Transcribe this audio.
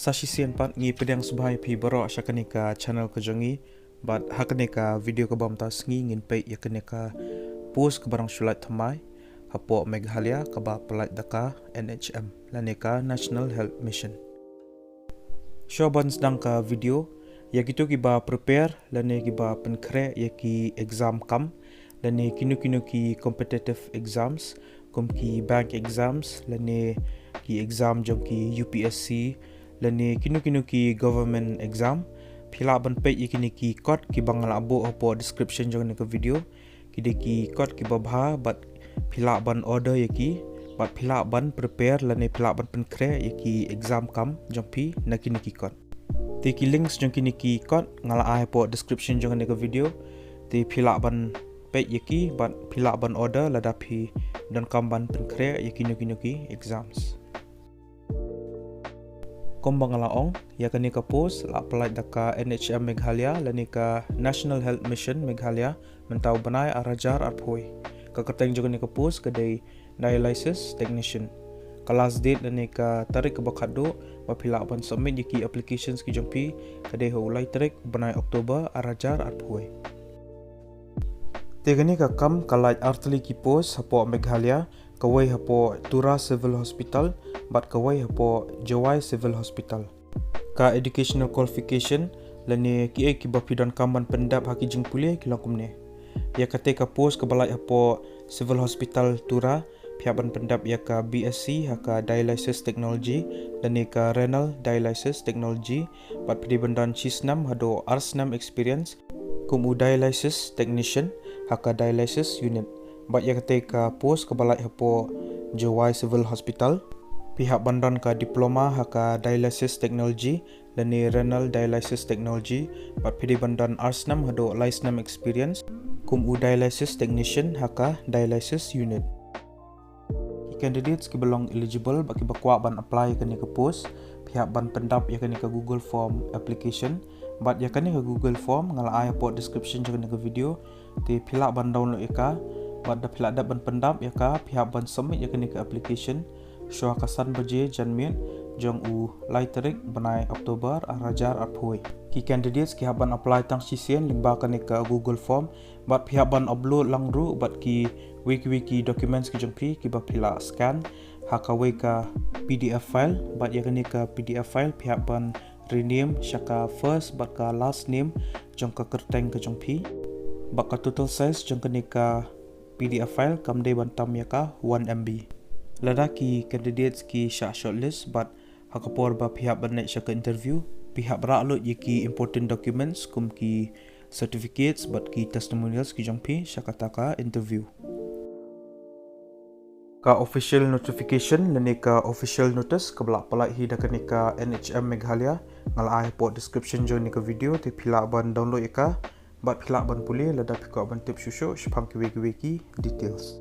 Sashi sian pat ngi pedang subhai pi baro shakanika channel ko jongi but hakanika video ko bam tas ngi ngin pe yakanika post ko barang shulat thamai hapo Meghalaya ka ba pelait daka NHM laneka National Health Mission. Shoban sedang ka video yakitu ki ba prepare lane ki ba penkhreh yaki exam kam lane kinu ki competitive exams kum ki bank exams lane ki exam jong ki UPSC lane kinu ki government exam phila ban pe yakini ki code ki bangal abo opo description jong ne ka video ki ki code ki babha but phila ban order yaki but phila ban prepare lane phila ban penkhreh yaki exam kam jong pi nakini ki code ti ki links jong kini ki code ngala ai po description jong ne ka video ti phila ban pe yaki but phila ban order ladapi dan kam ban penkhreh yaki kinu ki exams kombang laong yakani ka post la pelait daka NHM Meghalaya lanika National Health Mission Meghalaya mentau banai arajar arphoi ka kateng jogani ka post kadai dialysis technician kelas date lanika tarik ka bakhado mapila ban submit yaki applications ki jompi kadai hulai tarik banai Oktober arajar arphoi tegani ka kam kalai artli ki post hapo Meghalaya kawai hapo Tura Civil Hospital but kawai hapo Jawai Civil Hospital ka educational qualification lani ki bapidan kamban pendap haki jingpynkhreh kilakumne ya kate ka post ka balai hapo Civil Hospital Tura piaban pendap ya ka BSc haka dialysis technology lani ka renal dialysis technology but pedibandan cisnam hado arsnam experience kumu dialysis technician haka dialysis unit but ya kate ka post ka balai hapo Jawai Civil Hospital pihak bandan ka diploma haka dialysis technology dan renal dialysis technology but pidi bandan arsnam hado laisnam experience kum dialysis technician haka dialysis unit candidates ki belong eligible baki bakwa ban apply kani ka post pihak ban pendap ya kani ka Google Form application but ya kani ka Google Form ngala ai po description jang ka video ti phila ban download ka but da phila da ban pendap ya ka pihak ban submit ya kani ka application Syua kasan baje janmien jong u lai tarik banai Oktober arajar arphoi ki candidates ki haban apply tang sisien limba kani ka Google Form but pihak ban upload langru but ki wiki documents ki jong pi ki ba phila scan haka we ka PDF file but ya kani ka PDF file pihak ban rename syaka first but ka last name jong ka kerteng ka jong pi bak ka total size jong kani ka PDF file kamde ban tam ya ka 1 MB ladaki candidates ki shortlist but hakapor ba pihak ban syaka interview pihak beralut yaki important documents kum ki certificates but ki testimonials ki jong pi syaka taka interview ka official notification lani ka official notice ka belak pelai hi dakani ka NHM Meghalaya ngala ai po description jo ni ka video ti phila ban download ka but phila ban puli lada phiko ban tip shusho shpang ki details